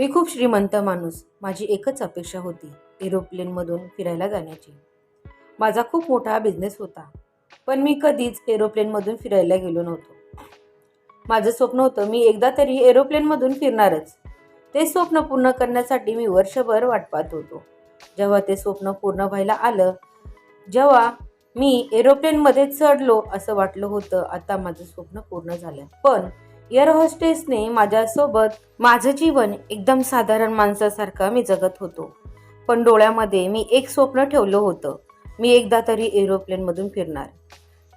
मी खूप श्रीमंत माणूस. माझी एकच अपेक्षा होती, एरोप्लेनमधून फिरायला जाण्याची. माझा खूप मोठा बिझनेस होता, पण मी कधीच एरोप्लेनमधून फिरायला गेलो नव्हतो. माझं स्वप्न होतं, मी एकदा तरी एरोप्लेनमधून फिरणारच. ते स्वप्न पूर्ण करण्यासाठी मी वर्षभर वाट पाहत होतो. जेव्हा ते स्वप्न पूर्ण व्हायला आलं, जेव्हा मी एरोप्लेनमध्ये चढलो, असं वाटलं होतं आता माझं स्वप्न पूर्ण झालं. पण एअर होस्टेसने माझ्यासोबत माझं जीवन एकदम साधारण माणसासारखं मी जगत होतो. पण डोळ्यामध्ये मी एक स्वप्न ठेवलं होतं, मी एकदा तरी एरोप्लेनमधून फिरणार.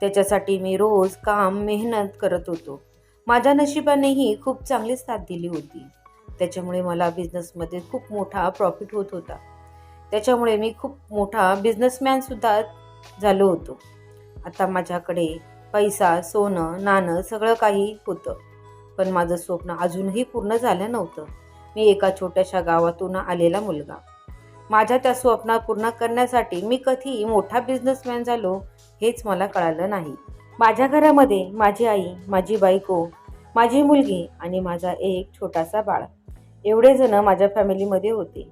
त्याच्यासाठी मी रोज काम मेहनत करत होतो. माझ्या नशिबानेही खूप चांगली साथ दिली होती. त्याच्यामुळे मला बिझनेसमध्ये खूप मोठा प्रॉफिट होत होता. त्याच्यामुळे मी खूप मोठा बिझनेसमॅन सुद्धा झालो होतो. आता माझ्याकडे पैसा, सोनं, नाणं सगळं काही होतं. पण माझं स्वप्न अजूनही पूर्ण झालं नव्हतं. मी एका छोट्याशा गावातून आलेला मुलगा. माझ्या त्या स्वप्न पूर्ण करण्यासाठी मी कधी मोठा बिझनेसमॅन झालो हेच मला कळालं नाही. माझ्या घरामध्ये माझी आई, माझी बायको, माझी मुलगी आणि माझा एक छोटासा बाळ एवढे जण माझ्या फॅमिलीमध्ये होते.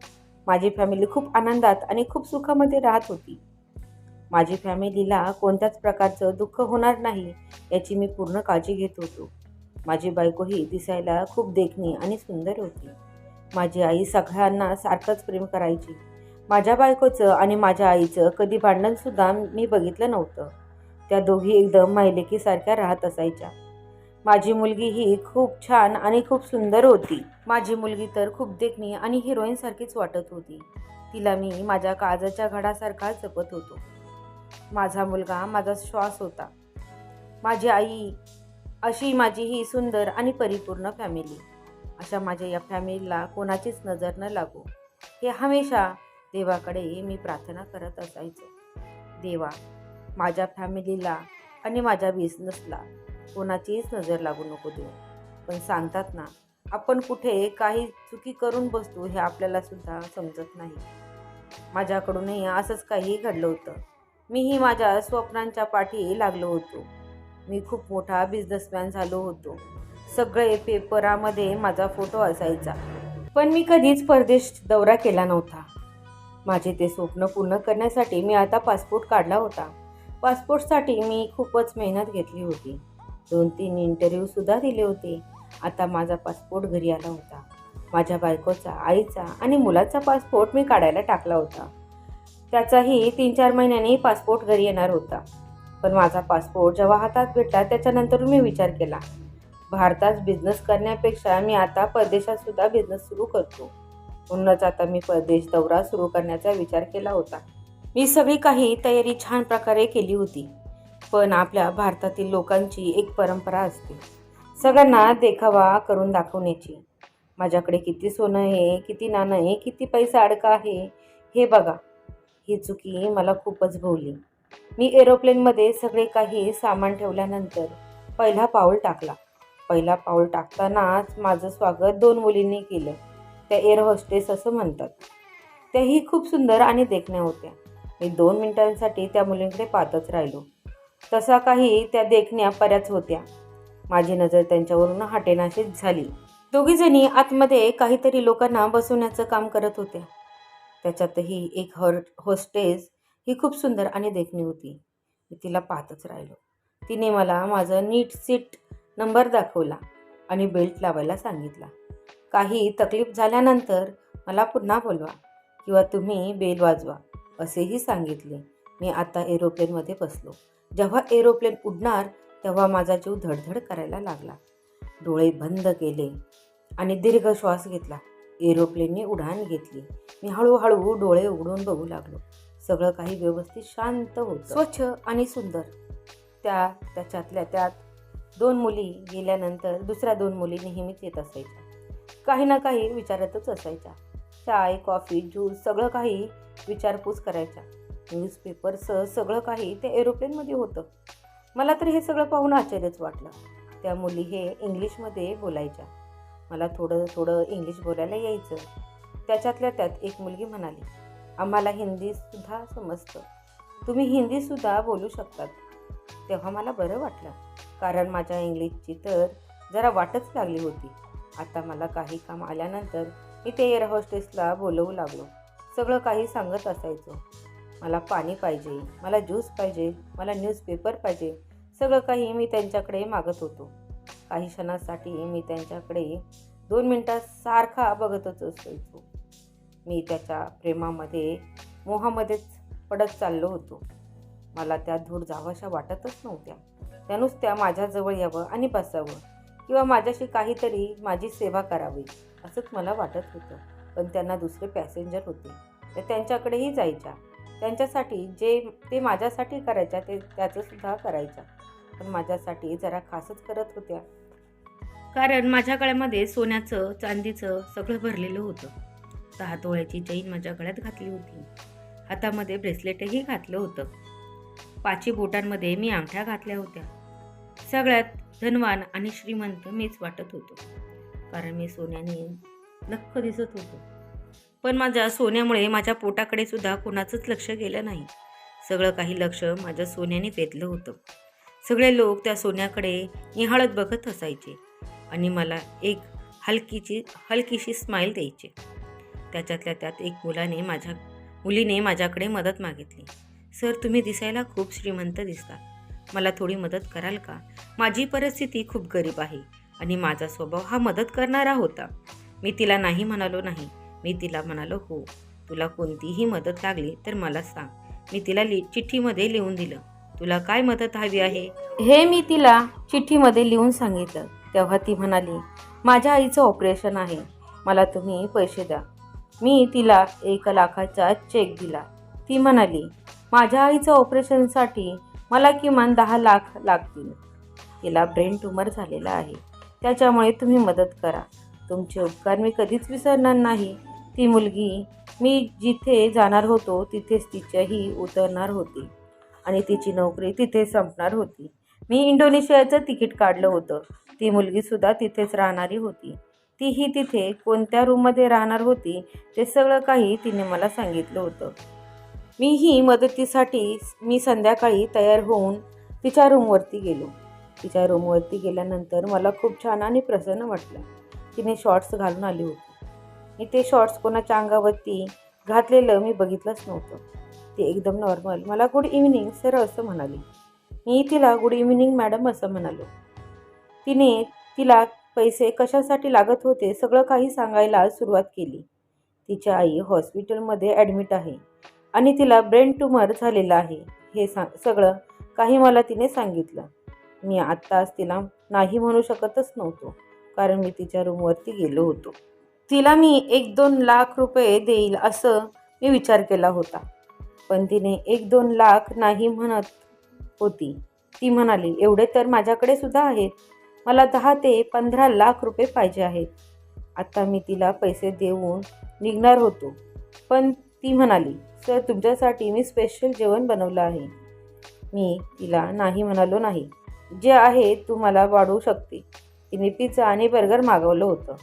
माझी फॅमिली खूप आनंदात आणि खूप सुखामध्ये राहत होती. माझी फॅमिलीला कोणत्याच प्रकारचं दुःख होणार नाही याची मी पूर्ण काळजी घेत होतो. माझी बायकोही दिसायला खूप देखणी आणि सुंदर होती. माझी आई सगळ्यांना सारखंच प्रेम करायची. माझ्या बायकोचं आणि माझ्या आईचं कधी भांडणसुद्धा मी बघितलं नव्हतं. त्या दोघी एकदम मायलेकीसारख्या राहत असायच्या. माझी मुलगी ही खूप छान आणि खूप सुंदर होती. माझी मुलगी तर खूप देखणी आणि हिरोईनसारखीच वाटत होती. तिला मी माझ्या काळजाच्या घडासारखा जपत होतो. माझा मुलगा माझा श्वास होता. माझी आई, अशी माझी ही सुंदर आणि परिपूर्ण फॅमिली. अशा माझ्या या फॅमिलीला कोणाचीच नजर न लागो हे हमेशा देवाकडे मी प्रार्थना करत असायचो. देवा, माझ्या फॅमिलीला आणि माझ्या बिझनेसला कोणाचीच नजर लागू नको देऊ. पण सांगतात ना, आपण कुठे काही चुकी करून बसतो हे आपल्याला सुद्धा समजत नाही. माझ्याकडूनही असंच काही घडलं होतं. मीही माझ्या स्वप्नांच्या पाठी लागलो होतो. मी खूप मोठा बिझनेसमॅन झालो होतो. सगळे पेपरामध्ये माझा फोटो असायचा. पण मी कधीच परदेश दौरा केला नव्हता. माझे ते स्वप्न पूर्ण करण्यासाठी मी आता पासपोर्ट काढला होता. पासपोर्टसाठी मी खूपच मेहनत घेतली होती. 2-3 इंटरव्ह्यूसुद्धा दिले होते. आता माझा पासपोर्ट घरी आला होता. माझ्या बायकोचा, आईचा आणि मुलाचा पासपोर्ट मी काढायला टाकला होता. त्याचाही 3-4 महिन्यांनी पासपोर्ट घरी येणार होता. पण माझा पासपोर्ट जेव्हा हातात भेटला त्याच्यानंतर मी विचार केला, भारतात बिझनेस करण्यापेक्षा मी आता परदेशात सुद्धा बिझनेस सुरू करतो. म्हणूनच आता मी परदेश दौरा सुरू करण्याचा विचार केला होता. मी सगळी काही तयारी छान प्रकारे केली होती. पण आपल्या भारतातील लोकांची एक परंपरा असते, सगळ्यांना देखावा करून दाखवण्याची. माझ्याकडे किती सोनं आहे, किती नाणं आहे, किती पैसा अडका आहे हे बघा. ही चुकी मला खूपच भोवली. मी एरोप्लेनमध्ये सगळे काही सामान ठेवल्यानंतर पहिला पाऊल टाकला. पहिला पाऊल टाकतानाच माझं स्वागत 2 मुलींनी केलं. त्या एअर होस्टेस असं म्हणतात. त्याही खूप सुंदर आणि देखण्या होत्या. मी 2 मिनिटांसाठी त्या मुलींकडे पाहतच राहिलो. तसा काही त्या देखण्या पऱ्याच होत्या. माझी नजर त्यांच्यावरून हटेनाशीच झाली. दोघीजणी आतमध्ये काहीतरी लोकांना बसवण्याचं काम करत होत्या. त्याच्यातही एक होस्टेस ही खूप सुंदर आणि देखणी होती. मी तिला पाहतच राहिलो. तिने मला माझं नीट सीट नंबर दाखवला आणि बेल्ट लावायला सांगितला. काही तकलीफ झाल्यानंतर मला पुन्हा बोलवा किंवा तुम्ही बेल वाजवा असेही सांगितले. मी आता एरोप्लेनमध्ये बसलो. जेव्हा एरोप्लेन उडणार तेव्हा माझा जीव धडधड करायला लागला. डोळे बंद केले आणि दीर्घ श्वास घेतला. एरोप्लेनने उड्डाण घेतली. मी हळूहळू डोळे उघडून बघू लागलो. सगळं काही व्यवस्थित शांत होतं, स्वच्छ आणि सुंदर. त्याच्यातल्या त्यात 2 मुली गेल्यानंतर दुसऱ्या 2 मुली नेहमीच येत असायच्या. काही ना काही विचारतच असायच्या. चाय, कॉफी, ज्यूस सगळं काही विचारपूस करायच्या. न्यूजपेपरसह सगळं काही त्या एरोप्लेनमध्ये होतं. मला तर हे सगळं पाहून आश्चर्यच वाटलं. त्या मुली हे इंग्लिशमध्ये बोलायच्या. मला थोडं थोडं इंग्लिश बोलायला यायचं. त्याच्यातल्या त्यात एक मुलगी म्हणाली, आम्हाला हिंदीसुद्धा समजतं, तुम्ही हिंदीसुद्धा बोलू शकतात. तेव्हा मला बरं वाटलं, कारण माझ्या इंग्लिशची तर जरा वाटच लागली होती. आता मला काही काम आल्यानंतर मी ते एअर होस्टेसला बोलवू लागलो. सगळं काही सांगत असायचो. मला पाणी पाहिजे, मला ज्यूस पाहिजे, मला न्यूजपेपर पाहिजे, सगळं काही मी त्यांच्याकडे मागत होतो. काही क्षणासाठी मी त्यांच्याकडे 2 मिनिटात सारखा बघतच असायचो. मी त्याच्या प्रेमामध्ये मोहामध्येच पडत चाललो होतो. मला त्या दूर जावाशा वाटतच नव्हत्या. त्या नुसत्या माझ्याजवळ यावं आणि बसावं किंवा माझ्याशी काहीतरी माझी सेवा करावी असंच मला वाटत होतं. पण त्यांना दुसरे पॅसेंजर होते, त्या त्यांच्याकडेही जायच्या. त्यांच्यासाठी जे ते माझ्यासाठी करायच्या ते त्याचंसुद्धा करायच्या, पण माझ्यासाठी जरा खासच करत होत्या. कारण माझ्या गळ्यामध्ये सोन्याचं चांदीचं सगळं भरलेलं होतं. 6 तोळ्याची चैन माझ्या गळ्यात घातली होती. हातामध्ये ब्रेसलेटही घातलं होतं. 5 बोटांमध्ये मी अंगठ्या घातल्या होत्या. सगळ्यात धनवान आणि श्रीमंत मीच वाटत होतो, कारण मी सोन्याने लख्ख दिसत होतो. पण माझ्या सोन्यामुळे माझ्या पोटाकडे सुद्धा कोणाचंच लक्ष गेलं नाही. सगळं काही लक्ष माझ्या सोन्याने वेधलं होतं. सगळे लोक त्या सोन्याकडे निहाळत बघत असायचे आणि मला एक हलकीशी स्माईल द्यायचे. त्याच्यातल्या त्यात एक मुलीने माझ्याकडे मदत मागितली. सर, तुम्ही दिसायला खूप श्रीमंत दिसता, मला थोडी मदत कराल का? माझी परिस्थिती खूप गरीब आहे आणि माझा स्वभाव हा मदत करणारा होता. मी तिला नाही म्हणालो नाही. मी तिला म्हणालो, हो, तुला कोणतीही मदत लागली तर मला सांग. मी तिला चिठ्ठीमध्ये लिहून दिलं, तुला काय मदत हवी आहे हे मी तिला चिठ्ठीमध्ये लिहून सांगितलं. तेव्हा ती म्हणाली, माझ्या आईचं ऑपरेशन आहे, मला तुम्ही पैसे द्या. मी तिला 1 लाखाचा चेक दिला. ती म्हणाली, माझ्या आईचं ऑपरेशनसाठी मला किमान 10 लाख लागतील. तिला ब्रेन ट्यूमर झालेला आहे, त्याच्यामुळे तुम्ही मदत करा. तुमचे उपकार मी कधीच विसरणार नाही. ती मुलगी मी जिथे जाणार होतो तिथेच तिच्याही उतरणार होती आणि तिची नोकरी तिथे संपणार होती. मी इंडोनेशियाचं तिकीट काढलं होतं. ती मुलगीसुद्धा तिथेच राहणारी होती. तीही तिथे कोणत्या रूममध्ये राहणार होती ते सगळं काही तिने मला सांगितलं होतं. मीही मदतीसाठी मी संध्याकाळी तयार होऊन तिच्या रूमवरती गेलो. तिच्या रूमवरती गेल्यानंतर मला खूप छान आणि प्रसन्न वाटलं. तिने शॉर्ट्स घालून आली होती. मी ते शॉर्ट्स कोणाच्या अंगावरती घातलेलं मी बघितलंच नव्हतं. ती एकदम नॉर्मल मला गुड इव्हिनिंग सर असं म्हणाली. मी तिला गुड इव्हिनिंग मॅडम असं म्हणालो. तिला पैसे कशासाठी लागत होते सगळं काही सांगायला सुरुवात केली. तिची आई हॉस्पिटलमध्ये ॲडमिट आहे आणि तिला ब्रेन ट्यूमर झालेलं आहे हे सगळं काही मला तिने सांगितलं. मी आत्ताच तिला नाही म्हणू शकतच नव्हतो, कारण मी तिच्या रूमवरती गेलो होतो. तिला मी 1-2 लाख रुपये देईल असं मी विचार केला होता, पण तिने 1-2 लाख नाही म्हणत होती. ती म्हणाली, एवढे तर माझ्याकडे सुद्धा आहेत, मला 10 ते 15 लाख रुपये पाहिजे आहेत. आता मी तिला पैसे देऊन निघणार होतो, पण ती म्हणाली, सर, तुमच्यासाठी मी स्पेशल जेवण बनवलं आहे. मी तिला नाही म्हणालो नाही. जे आहे तू मला वाढवू शकते. तिने पिझ्झा आणि बर्गर मागवलं होतं.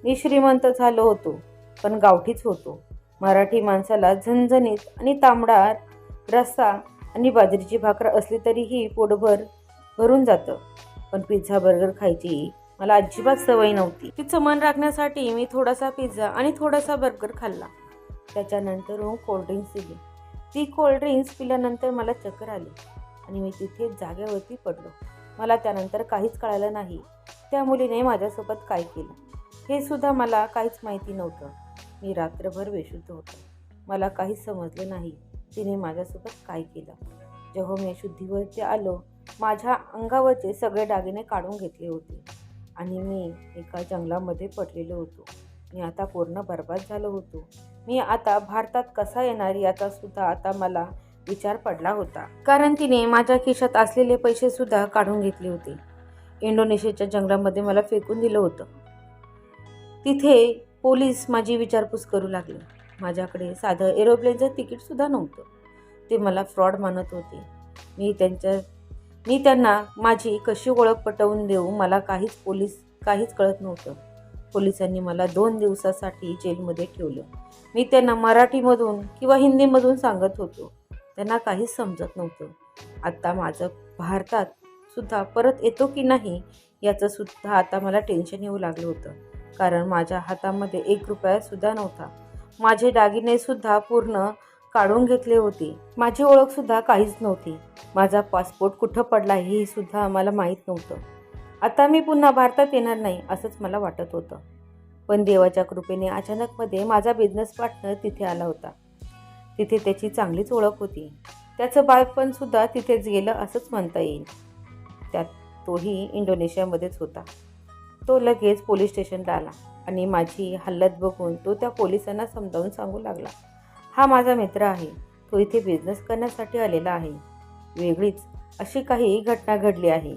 मी श्रीमंत झालो होतो, पण गावठीच होतो. मराठी माणसाला झणझणीत आणि तांबडा रस्सा आणि बाजरीची भाकर असली तरीही पोटभर भरून जातं, पण पिझ्झा बर्गर खायची मला अजिबात सवय नव्हती. तिचं मन राखण्यासाठी मी थोडासा पिझ्झा आणि थोडासा बर्गर खाल्ला. त्याच्यानंतर कोल्ड्रिंक्स दिली. ती कोल्ड्रिंक्स पिल्यानंतर मला चक्कर आली आणि मी तिथे जागेवरती पडलो. मला त्यानंतर काहीच कळालं नाही. त्या मुलीने माझ्यासोबत काय केलं हे सुद्धा मला काहीच माहिती नव्हतं. मी रात्रभर बेशुद्ध होतो. मला काहीच समजलं नाही तिने माझ्यासोबत काय केलं. जेव्हा मी शुद्धीवरती आलो, माझ्या अंगावरचे सगळे दागिने काढून घेतले होते आणि मी एका जंगलामध्ये पडलेलो होतो. मी आता पूर्ण बर्बाद झालो होतो. मी आता भारतात कसा येणार याचा सुद्धा आता मला विचार पडला होता, कारण तिने माझ्या खिशात असलेले पैसे सुद्धा काढून घेतले होते. इंडोनेशियाच्या जंगलामध्ये मला फेकून दिलं होतं. तिथे पोलीस माझी विचारपूस करू लागले. माझ्याकडे साधं एरोप्लेनचं तिकीटसुद्धा नव्हतं. ते मला फ्रॉड मानत होते. मी त्यांना माझी कशी ओळख पटवून देऊ मला काहीच कळत नव्हतं. पोलिसांनी मला 2 दिवसासाठी जेलमध्ये ठेवलं. मी त्यांना मराठीमधून किंवा हिंदीमधून सांगत होतो. त्यांना काहीच समजत नव्हतं. आता माझं भारतात सुद्धा परत येतो की नाही याचं सुद्धा आता मला टेन्शन येऊ लागलं होतं. कारण माझ्या हातामध्ये 1 रुपयासुद्धा नव्हता. माझे दागिनेसुद्धा पूर्ण काढून घेतले होते. माझी ओळखसुद्धा काहीच नव्हती. माझा पासपोर्ट कुठं पडला हे सुद्धा आम्हाला माहीत नव्हतं. आता मी पुन्हा भारतात येणार नाही असंच मला वाटत होतं. पण देवाच्या कृपेने अचानकमध्ये माझा बिझनेस पार्टनर तिथे आला होता. तिथे त्याची चांगलीच ओळख होती. त्याचं बाळपणसुद्धा तिथेच गेलं असंच म्हणता येईल. त्यात तोही इंडोनेशियामध्येच होता. तो लगेच पोलीस स्टेशनला आला आणि माझी हालत बघून तो त्या पोलिसांना समजावून सांगू लागला, हा माझा मित्र आहे. तो इथे बिझनेस करण्यासाठी आलेला आहे. वेगळीच अशी काही घटना घडली आहे.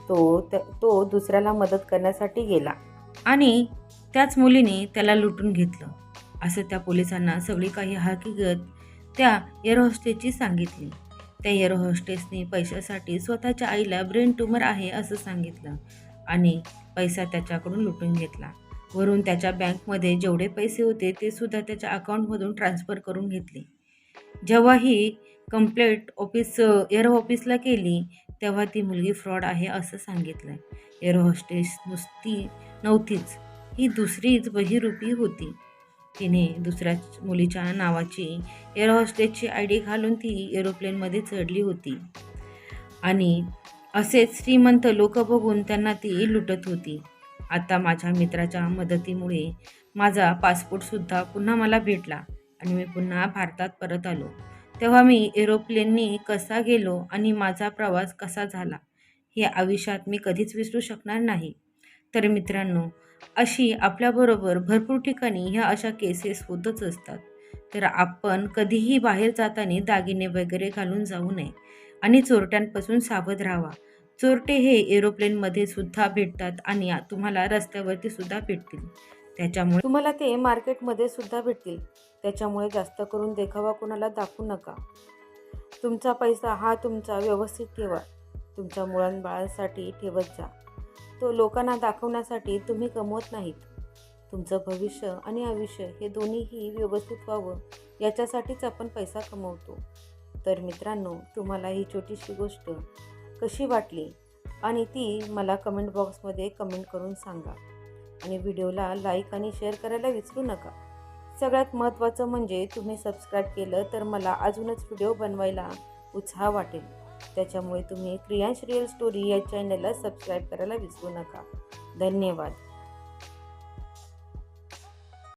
तो दुसऱ्याला मदत करण्यासाठी गेला आणि त्याच मुलीने त्याला लुटून घेतलं असं त्या पोलिसांना सगळी काही हकीकत त्या एअर होस्टेसची सांगितली. त्या एअर होस्टेसने पैशासाठी स्वतःच्या आईला ब्रेन ट्यूमर आहे असं सांगितलं आणि पैसा त्याच्याकडून लुटून घेतला. वरून त्याच्या बँकमध्ये जेवढे पैसे होते ते सुद्धा त्याच्या अकाउंटमधून ट्रान्सफर करून घेतले. जेव्हा ही कंप्लेंट एअर ऑफिसला केली तेव्हा ती मुलगी फ्रॉड आहे असं सांगितलं. एअर होस्टेस नुसती नव्हतीच, ही दुसरीच बहिरूपी होती. तिने दुसऱ्या मुलीच्या नावाची एअर होस्टेसची ID घालून ती एरोप्लेनमध्ये चढली होती आणि असेच श्रीमंत लोक बघून त्यांना ती लुटत होती. आता माझ्या मित्राच्या मदतीमुळे माझा पासपोर्टसुद्धा पुन्हा मला भेटला आणि मी पुन्हा भारतात परत आलो. तेव्हा मी एरोप्लेननी कसा गेलो आणि माझा प्रवास कसा झाला हे आयुष्यात मी कधीच विसरू शकणार नाही. तर मित्रांनो, अशी आपल्याबरोबर भरपूर ठिकाणी ह्या अशा केसेस होतच असतात. तर आपण कधीही बाहेर जाताना दागिने वगैरे घालून जाऊ नये आणि चोरट्यांपासून सावध राहावा. चोरटे हे एरोप्लेनमध्ये सुद्धा भेटतात आणि तुम्हाला रस्त्यावरती सुद्धा भेटतील. त्याच्यामुळे तुम्हाला ते मार्केटमध्ये सुद्धा भेटतील. त्याच्यामुळे जास्त करून देखावा कोणाला दाखवू नका. तुमचा पैसा हा तुमचा व्यवस्थित ठेवा. तुमच्या मुलांबाळांसाठी ठेवत जा. तो लोकांना दाखवण्यासाठी तुम्ही कमवत नाहीत. तुमचं भविष्य आणि आयुष्य हे दोन्हीही व्यवस्थित व्हावं याच्यासाठीच आपण पैसा कमवतो. तर मित्रांनो, तुम्हाला ही छोटीशी गोष्ट कशी वाटली आणि ती मला कमेंट बॉक्समध्ये कमेंट करून सांगा. आणि व्हिडिओला लाईक आणि शेअर करायला विसरू नका. सगळ्यात महत्त्वाचं म्हणजे तुम्ही सबस्क्राईब केलं तर मला अजूनच व्हिडिओ बनवायला उत्साह वाटेल. त्याच्यामुळे तुम्ही क्रियांश रिअल स्टोरी या चॅनलला सबस्क्राईब करायला विसरू नका. धन्यवाद.